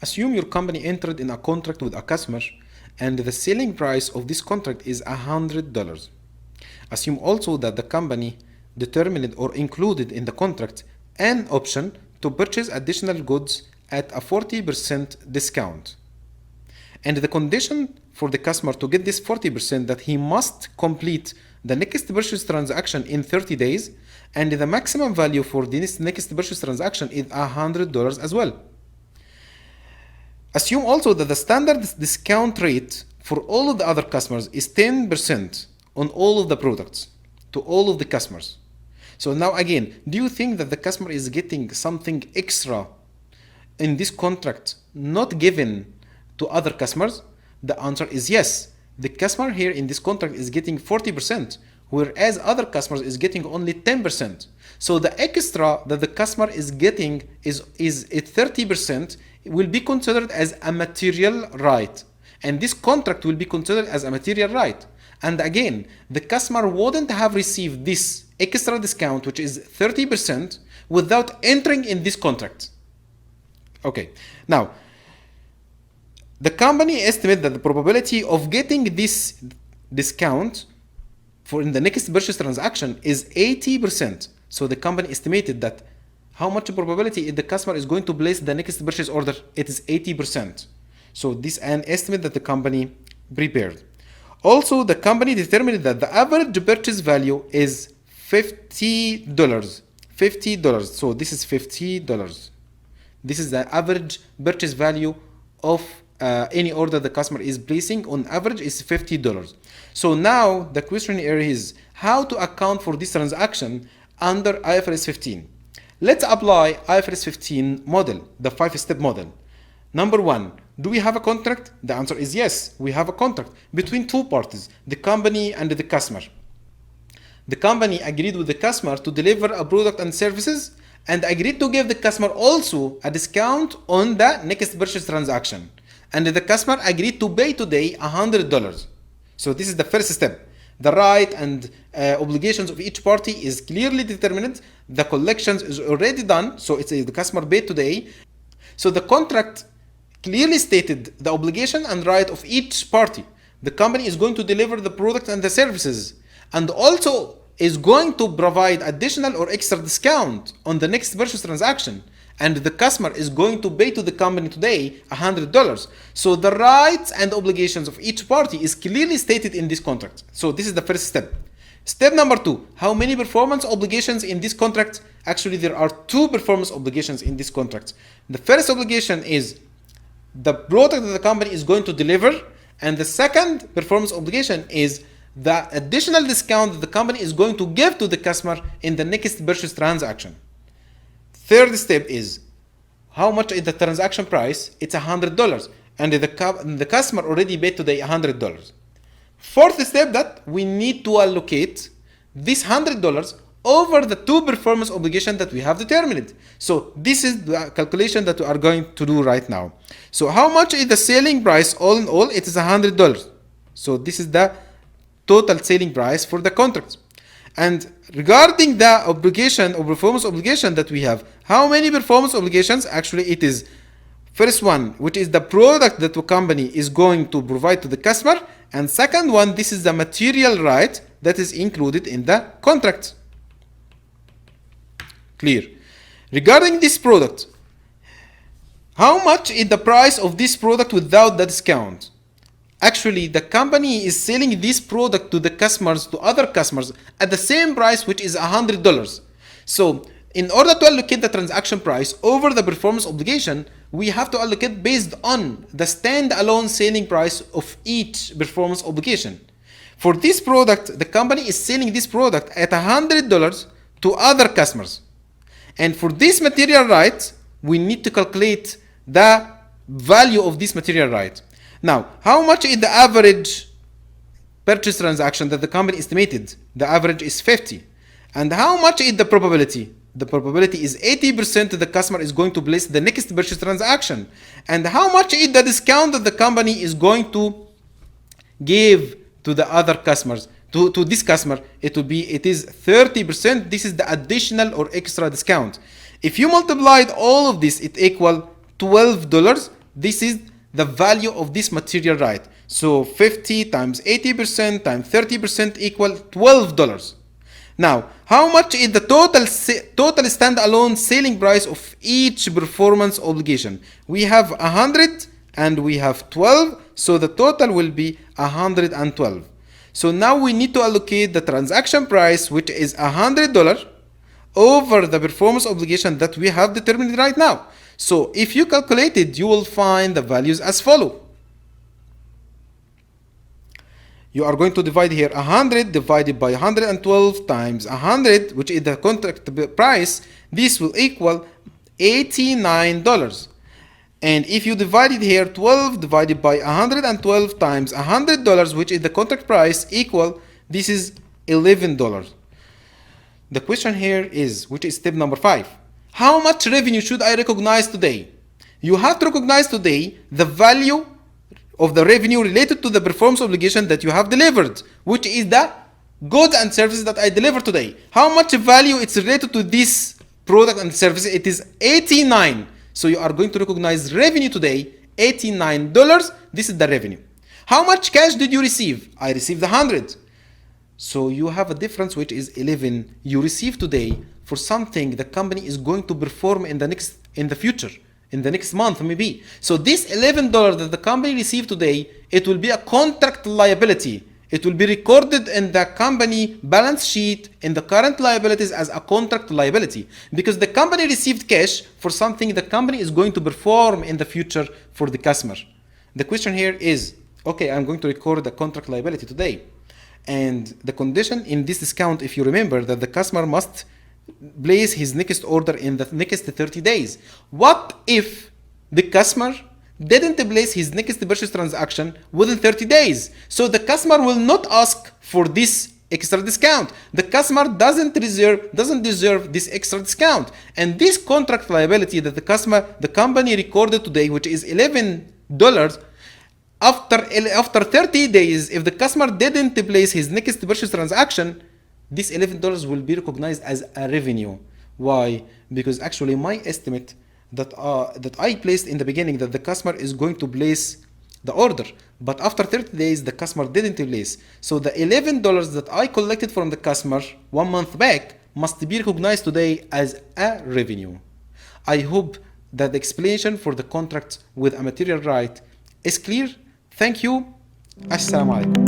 Assume your company entered in a contract with a customer and the selling price of this contract is $100. Assume also that the company determined or included in the contract an option to purchase additional goods at a 40% discount. And the condition for the customer to get this 40% that he must complete the next purchase transaction in 30 days, and the maximum value for this next purchase transaction is $100 as well. Assume also that the standard discount rate for all of the other customers is 10% on all of the products to all of the customers. So now again, do you think that the customer is getting something extra in this contract not given to other customers? The answer is yes. The customer here in this contract is getting 40%, whereas other customers is getting only 10%. So the extra that the customer is getting is at 30% will be considered as a material right. And this contract will be considered as a material right. And again, the customer wouldn't have received this extra discount, which is 30%, without entering in this contract. Okay, now, the company estimates that the probability of getting this discount for in the next purchase transaction is 80%. So the company estimated that how much probability the customer is going to place the next purchase order? It is 80%. So this is an estimate that the company prepared. Also, the company determined that the average purchase value is $50. $50. So this is $50. This is the average purchase value of any order the customer is placing. On average is $50. So now the question here is how to account for this transaction under IFRS 15. Let's apply IFRS 15 model, the 5-step model. Number one, do we have a contract? The answer is yes, we have a contract between two parties, the company and the customer. The company agreed with the customer to deliver a product and services and agreed to give the customer also a discount on the next purchase transaction. And the customer agreed to pay today $100. So this is the first step. The right and obligations of each party is clearly determined. The collections is already done, so it's the customer paid today. So the contract clearly stated the obligation and right of each party. The company is going to deliver the product and the services, and also is going to provide additional or extra discount on the next purchase transaction. And the customer is going to pay to the company today $100. So the rights and obligations of each party is clearly stated in this contract. So this is the first step. Step number two, how many performance obligations in this contract? Actually, there are two performance obligations in this contract. The first obligation is the product that the company is going to deliver, and the second performance obligation is the additional discount that the company is going to give to the customer in the next purchase transaction. Third step is how much is the transaction price? It's $100, and the customer already paid today $100. Fourth step, that we need to allocate this $100 over the two performance obligations that we have determined. So this is the calculation that we are going to do right now. So how much is the selling price? All in all, it is $100. So this is the total selling price for the contract. And regarding the obligation or performance obligation that we have, how many performance obligations? Actually, it is first one, which is the product that the company is going to provide to the customer, and second one, this is the material right that is included in the contract. Clear? Regarding this product, how much is the price of this product without the discount? Actually, the company is selling this product to the customers, to other customers, at the same price, which is $100. So, in order to allocate the transaction price over the performance obligation, we have to allocate based on the standalone selling price of each performance obligation. For this product, the company is selling this product at $100 to other customers. And for this material right, we need to calculate the value of this material right. Now, how much is the average purchase transaction that the company estimated? The average is 50. And how much is the probability? The probability is 80% that the customer is going to place the next purchase transaction. And how much is the discount that the company is going to give to the other customers? To this customer, it is 30%. This is the additional or extra discount. If you multiplied all of this, it equals $12. This is the value of this material right. So 50 times 80% times 30% equal $12. Now, how much is the total standalone selling price of each performance obligation? We have 100 and we have 12, so the total will be 112. So now we need to allocate the transaction price, which is $100, over the performance obligation that we have determined right now. So if you calculate it, you will find the values as follow. You are going to divide here 100 divided by 112 times 100, which is the contract price. This will equal $89. And if you divide it here, 12 divided by 112 times $100, which is the contract price, equal, this is $11. The question here is, which is step number 5. How much revenue should I recognize today? You have to recognize today the value of the revenue related to the performance obligation that you have delivered, which is the goods and services that I delivered today. How much value it's related to this product and service? It is 89. So you are going to recognize revenue today, $89. This is the revenue. How much cash did you receive? I received 100. So you have a difference, which is 11 you receive today for something the company is going to perform in the future, in the next month maybe. So this $11 that the company received today, it will be a contract liability. It will be recorded in the company balance sheet in the current liabilities as a contract liability, because the company received cash for something the company is going to perform in the future for the customer. The question here is, okay, I'm going to record the contract liability today. And the condition in this discount, if you remember, that the customer must place his next order in the next 30 days. What if the customer didn't place his next purchase transaction within 30 days? So the customer will not ask for this extra discount. The customer doesn't deserve this extra discount. And this contract liability that the company recorded today, which is $11, after 30 days, if the customer didn't place his next purchase transaction, this $11 will be recognized as a revenue. Why? Because actually my estimate that I placed in the beginning that the customer is going to place the order, but after 30 days the customer didn't place. So the $11 that I collected from the customer 1 month back must be recognized today as a revenue. I hope that the explanation for the contract with a material right is clear. Thank you. Assalamu alaikum.